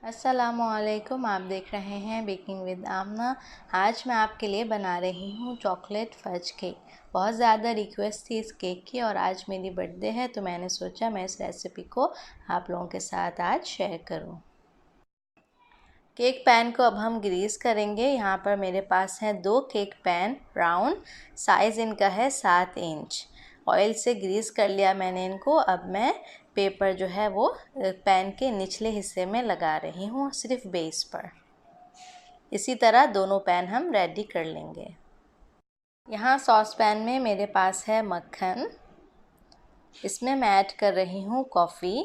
अस्सलामुअलैकुम। आप देख रहे हैं बेकिंग विद आमना। आज मैं आपके लिए बना रही हूँ चॉकलेट फज केक। बहुत ज़्यादा रिक्वेस्ट थी इस केक की और आज मेरी बर्थडे है तो मैंने सोचा मैं इस रेसिपी को आप लोगों के साथ आज शेयर करूँ। केक पैन को अब हम ग्रीस करेंगे। यहाँ पर मेरे पास हैं 2 केक पैन राउंड, साइज़ इनका है 7 इंच। ऑयल से ग्रीस कर लिया मैंने इनको। अब मैं पेपर जो है वो पैन के निचले हिस्से में लगा रही हूँ, सिर्फ बेस पर। इसी तरह दोनों पैन हम रेडी कर लेंगे। यहाँ सॉस पैन में मेरे पास है मक्खन। इसमें मैं ऐड कर रही हूँ कॉफ़ी,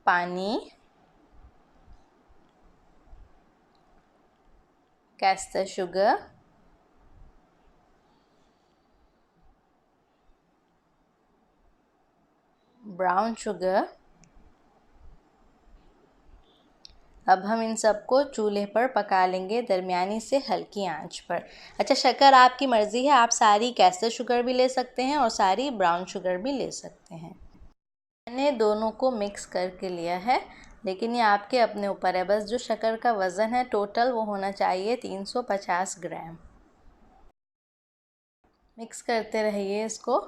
पानी, कैस्टर शुगर, ब्राउन शुगर। अब हम इन सबको चूल्हे पर पका लेंगे दरमियानी से हल्की आंच पर। अच्छा, शक्कर आपकी मर्ज़ी है, आप सारी कैस्टर शुगर भी ले सकते हैं और सारी ब्राउन शुगर भी ले सकते हैं। मैंने दोनों को मिक्स करके लिया है, लेकिन ये आपके अपने ऊपर है। बस जो शक्कर का वज़न है टोटल वो होना चाहिए 350 ग्राम। मिक्स करते रहिए इसको।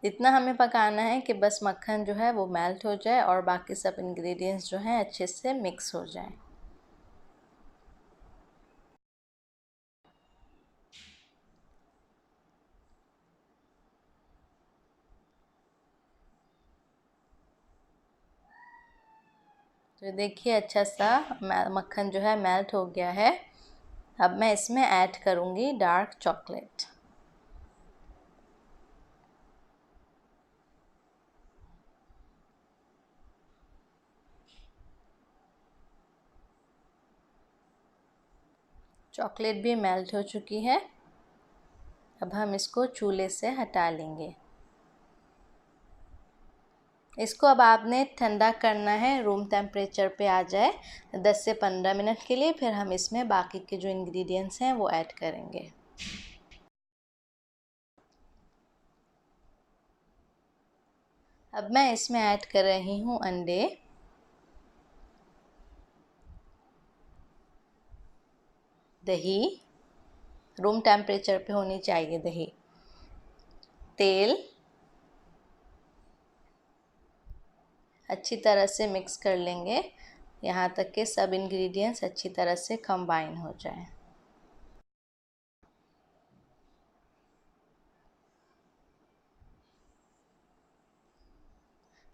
इतना हमें पकाना है कि बस मक्खन जो है वो मेल्ट हो जाए और बाकी सब इंग्रेडिएंट्स जो हैं अच्छे से मिक्स हो जाएं। तो देखिए अच्छा सा मक्खन जो है मेल्ट हो गया है। अब मैं इसमें ऐड करूँगी डार्क चॉकलेट। चॉकलेट भी मेल्ट हो चुकी है। अब हम इसको चूल्हे से हटा लेंगे। इसको अब आपने ठंडा करना है, रूम टेम्परेचर पे आ जाए 10 से 15 मिनट के लिए। फिर हम इसमें बाकी के जो इंग्रेडिएंट्स हैं वो ऐड करेंगे। अब मैं इसमें ऐड कर रही हूँ अंडे, दही, रूम टेम्परेचर पे होनी चाहिए दही, तेल। अच्छी तरह से मिक्स कर लेंगे यहाँ तक कि सब इंग्रेडिएंट्स अच्छी तरह से कंबाइन हो जाए।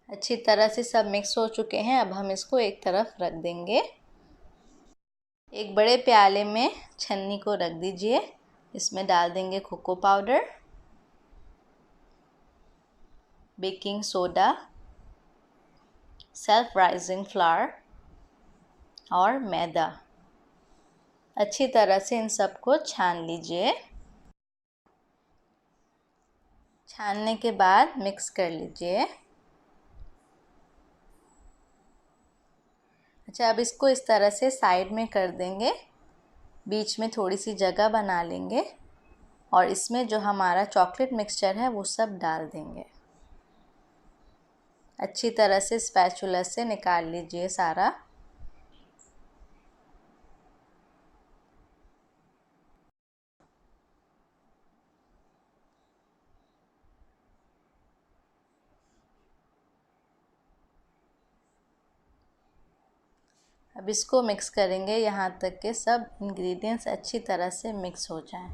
अच्छी तरह से सब मिक्स हो चुके हैं। अब हम इसको एक तरफ रख देंगे। एक बड़े प्याले में छन्नी को रख दीजिए। इसमें डाल देंगे cocoa powder, baking soda, self raising flour और मैदा। अच्छी तरह से इन सबको छान लीजिए। छानने के बाद मिक्स कर लीजिए। अच्छा, अब इसको इस तरह से साइड में कर देंगे। बीच में थोड़ी सी जगह बना लेंगे और इसमें जो हमारा चॉकलेट मिक्सचर है वो सब डाल देंगे। अच्छी तरह से स्पैचुला से निकाल लीजिए सारा। अब इसको मिक्स करेंगे यहाँ तक कि सब इंग्रेडिएंट्स अच्छी तरह से मिक्स हो जाएं।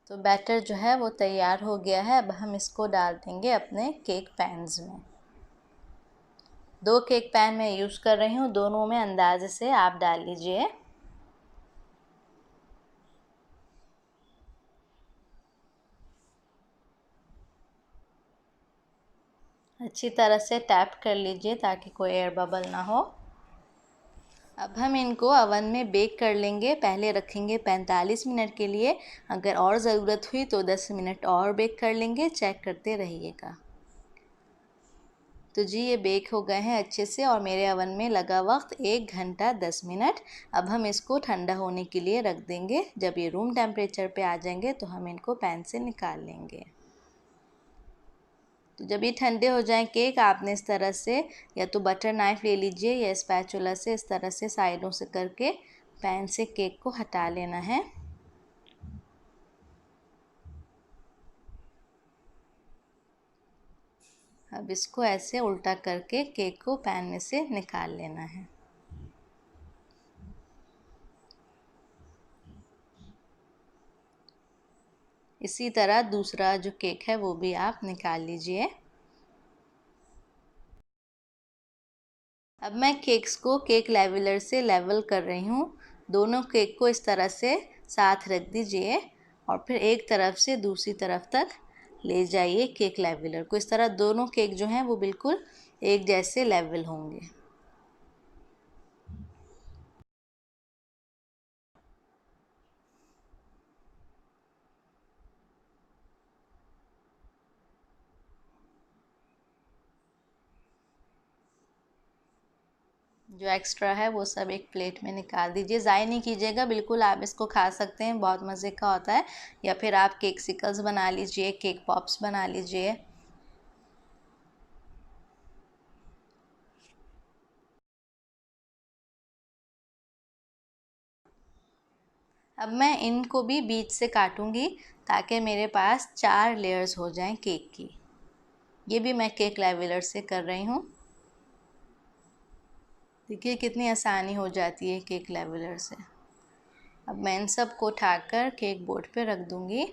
तो बैटर जो है वो तैयार हो गया है। अब हम इसको डाल देंगे अपने केक पैन्स में। 2 केक पैन मैं यूज़ कर रही हूँ, दोनों में अंदाजे से आप डाल लीजिए। अच्छी तरह से टैप कर लीजिए ताकि कोई एयर बबल ना हो। अब हम इनको अवन में बेक कर लेंगे। पहले रखेंगे 45 मिनट के लिए, अगर और ज़रूरत हुई तो 10 मिनट और बेक कर लेंगे, चेक करते रहिएगा। तो जी ये बेक हो गए हैं अच्छे से और मेरे अवन में लगा वक्त 1 घंटा 10 मिनट। अब हम इसको ठंडा होने के लिए रख देंगे। जब ये रूम टेम्परेचर पे आ जाएंगे तो हम इनको पैन से निकाल लेंगे। तो जब ये ठंडे हो जाएं केक, आपने इस तरह से या तो बटर नाइफ़ ले लीजिए या स्पैचुला से इस तरह से साइडों से करके पैन से केक को हटा लेना है। अब इसको ऐसे उल्टा करके केक को पैन में से निकाल लेना है। इसी तरह दूसरा जो केक है वो भी आप निकाल लीजिए। अब मैं केक्स को केक लेवलर से लेवल कर रही हूँ। दोनों केक को इस तरह से साथ रख दीजिए और फिर एक तरफ से दूसरी तरफ तक ले जाइए केक लेवलर को। इस तरह दोनों केक जो हैं वो बिल्कुल एक जैसे लेवल होंगे। जो एक्स्ट्रा है वो सब एक प्लेट में निकाल दीजिए। ज़ाया नहीं कीजिएगा, बिल्कुल आप इसको खा सकते हैं, बहुत मज़े का होता है। या फिर आप केक सिकल्स बना लीजिए, केक पॉप्स बना लीजिए। अब मैं इनको भी बीच से काटूंगी ताकि मेरे पास 4 लेयर्स हो जाएं केक की। ये भी मैं केक लेवलर से कर रही हूँ। देखिए कितनी आसानी हो जाती है केक लेवलर से। अब मैं इन सब को उठाकर केक बोर्ड पे रख दूंगी।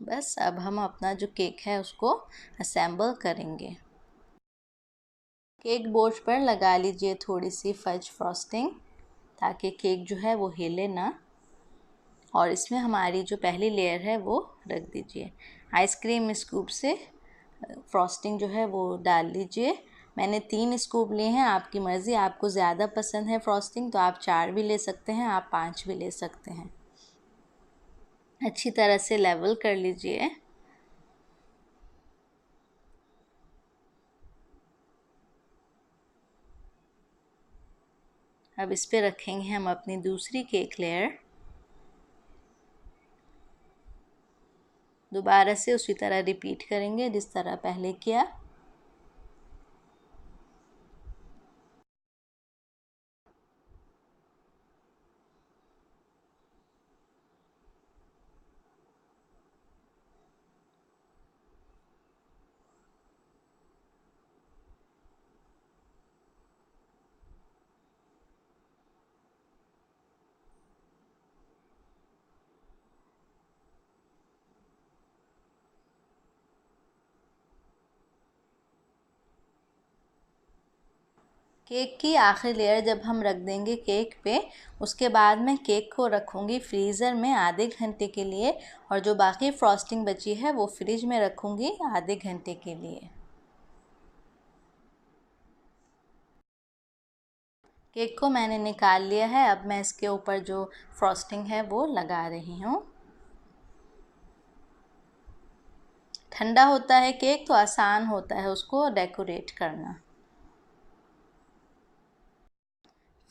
बस अब हम अपना जो केक है उसको असेंबल करेंगे। केक बोर्ड पर लगा लीजिए थोड़ी सी फज फ्रॉस्टिंग ताकि केक जो है वो हिले ना। और इसमें हमारी जो पहली लेयर है वो रख दीजिए। आइसक्रीम स्कूप से फ्रॉस्टिंग जो है वो डाल लीजिए। मैंने 3 स्कूप लिए हैं, आपकी मर्ज़ी। आपको ज़्यादा पसंद है फ्रॉस्टिंग तो आप 4 भी ले सकते हैं, आप 5 भी ले सकते हैं। अच्छी तरह से लेवल कर लीजिए। अब इस पे रखेंगे हम अपनी दूसरी केक लेयर। दोबारा से उसी तरह रिपीट करेंगे जिस तरह पहले किया। केक की आखिरी लेयर जब हम रख देंगे केक पे, उसके बाद मैं केक को रखूँगी फ्रीज़र में आधे घंटे के लिए और जो बाकी फ्रॉस्टिंग बची है वो फ्रिज में रखूँगी आधे घंटे के लिए। केक को मैंने निकाल लिया है। अब मैं इसके ऊपर जो फ्रॉस्टिंग है वो लगा रही हूँ। ठंडा होता है केक तो आसान होता है उसको डेकोरेट करना।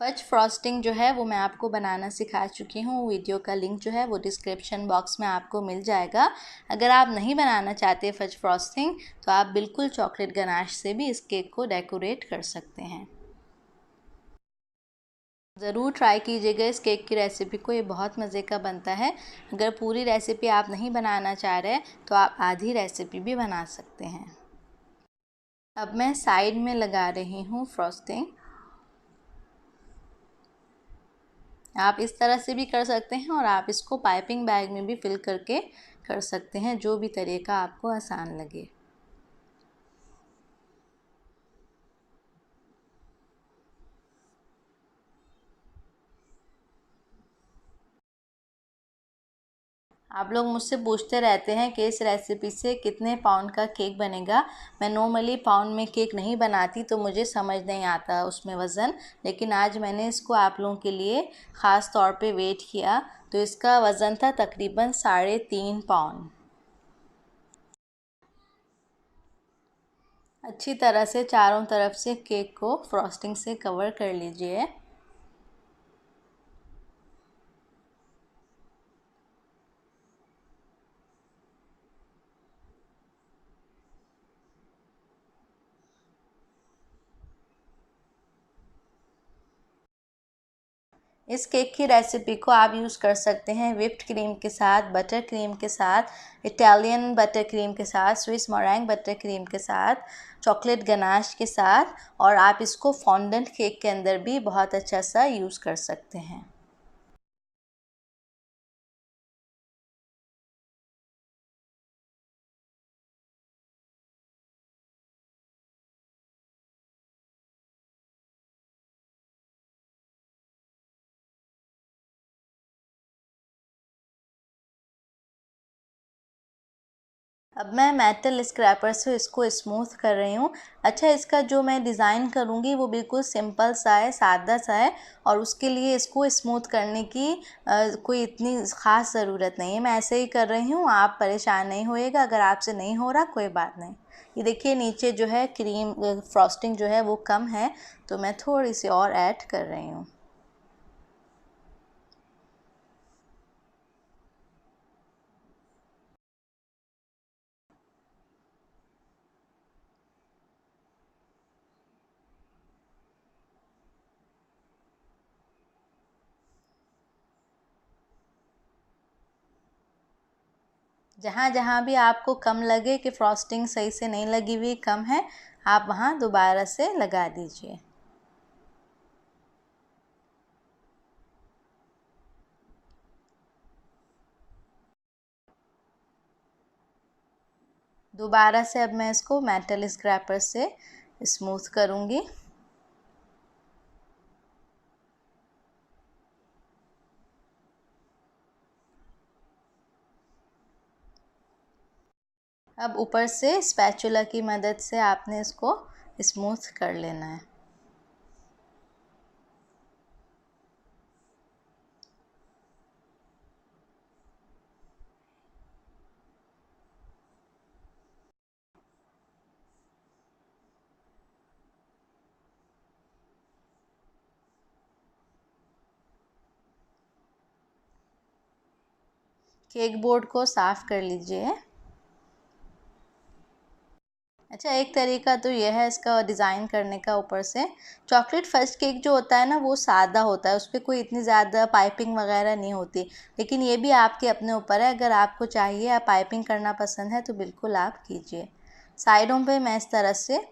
फज फ्रॉस्टिंग जो है वो मैं आपको बनाना सिखा चुकी हूँ। वीडियो का लिंक जो है वो डिस्क्रिप्शन बॉक्स में आपको मिल जाएगा। अगर आप नहीं बनाना चाहते फज फ्रॉस्टिंग तो आप बिल्कुल चॉकलेट गनाश से भी इस केक को डेकोरेट कर सकते हैं। ज़रूर ट्राई कीजिएगा इस केक की रेसिपी को, ये बहुत मज़े का बनता है। अगर पूरी रेसिपी आप नहीं बनाना चाह रहे तो आप आधी रेसिपी भी बना सकते हैं। अब मैं साइड में लगा रही हूँ फ्रॉस्टिंग। आप इस तरह से भी कर सकते हैं और आप इसको पाइपिंग बैग में भी फिल करके कर सकते हैं, जो भी तरीका आपको आसान लगे। आप लोग मुझसे पूछते रहते हैं कि इस रेसिपी से कितने पाउंड का केक बनेगा। मैं नॉर्मली पाउंड में केक नहीं बनाती, तो मुझे समझ नहीं आता उसमें वज़न, लेकिन आज मैंने इसको आप लोगों के लिए ख़ास तौर पे वेट किया, तो इसका वज़न था तकरीबन 3.5 पाउंड। अच्छी तरह से चारों तरफ से केक को फ्रॉस्टिंग से कवर कर लीजिए। इस केक की रेसिपी को आप यूज़ कर सकते हैं व्हिप्ड क्रीम के साथ, बटर क्रीम के साथ, इटालियन बटर क्रीम के साथ, स्विस मोरैंग बटर क्रीम के साथ, चॉकलेट गनाश के साथ, और आप इसको फॉन्डेंट केक के अंदर भी बहुत अच्छा सा यूज़ कर सकते हैं। अब मैं मेटल स्क्रैपर से इसको स्मूथ कर रही हूँ। अच्छा, इसका जो मैं डिज़ाइन करूँगी वो बिल्कुल सिंपल सा है, सादा सा है, और उसके लिए इसको स्मूथ करने की कोई इतनी ख़ास ज़रूरत नहीं है। मैं ऐसे ही कर रही हूँ, आप परेशान नहीं होइएगा। अगर आपसे नहीं हो रहा कोई बात नहीं। ये देखिए नीचे जो है क्रीम फ्रॉस्टिंग जो है वो कम है, तो मैं थोड़ी सी और ऐड कर रही हूँ। जहाँ जहाँ भी आपको कम लगे कि फ्रॉस्टिंग सही से नहीं लगी हुई, कम है, आप वहाँ दोबारा से लगा दीजिए। दोबारा से अब मैं इसको मेटल स्क्रैपर से स्मूथ करूँगी। अब ऊपर से स्पैचुला की मदद से आपने इसको स्मूथ कर लेना है। केक बोर्ड को साफ़ कर लीजिए। अच्छा, एक तरीका तो यह है इसका डिज़ाइन करने का। ऊपर से चॉकलेट फस्ट केक जो होता है ना, वो सादा होता है, उस पर कोई इतनी ज़्यादा पाइपिंग वगैरह नहीं होती, लेकिन ये भी आपके अपने ऊपर है। अगर आपको चाहिए, आप पाइपिंग करना पसंद है, तो बिल्कुल आप कीजिए। साइडों पे मैं इस तरह से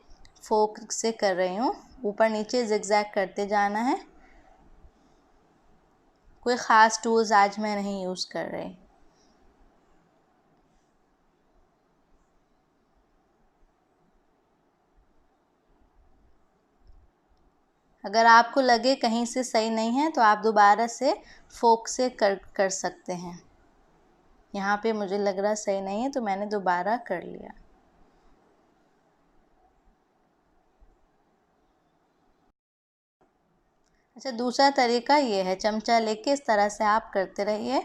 फोक से कर रही हूँ, ऊपर नीचे जिगजैग करते जाना है। कोई ख़ास टूल्स आज मैं नहीं यूज़ कर रही। अगर आपको लगे कहीं से सही नहीं है, तो आप दोबारा से फोक से कर सकते हैं। यहाँ पे मुझे लग रहा सही नहीं है, तो मैंने दोबारा कर लिया। अच्छा, दूसरा तरीका ये है, चमचा लेके इस तरह से आप करते रहिए,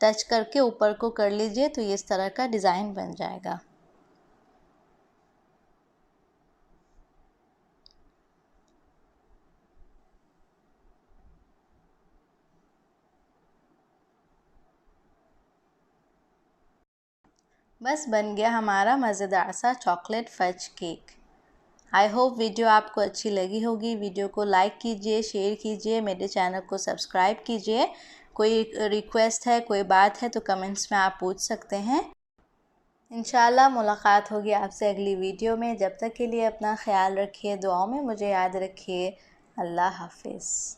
टच करके ऊपर को कर लीजिए, तो ये इस तरह का डिज़ाइन बन जाएगा। बस बन गया हमारा मज़ेदार सा chocolate fudge cake. I hope video आपको अच्छी लगी होगी। वीडियो को लाइक कीजिए, शेयर कीजिए, मेरे चैनल को सब्सक्राइब कीजिए। कोई रिक्वेस्ट है, कोई बात है, तो कमेंट्स में आप पूछ सकते हैं। इंशाल्लाह मुलाकात होगी आपसे अगली वीडियो में। जब तक के लिए अपना ख्याल रखिए, दुआओं में मुझे याद रखिए। अल्लाह हाफिज़।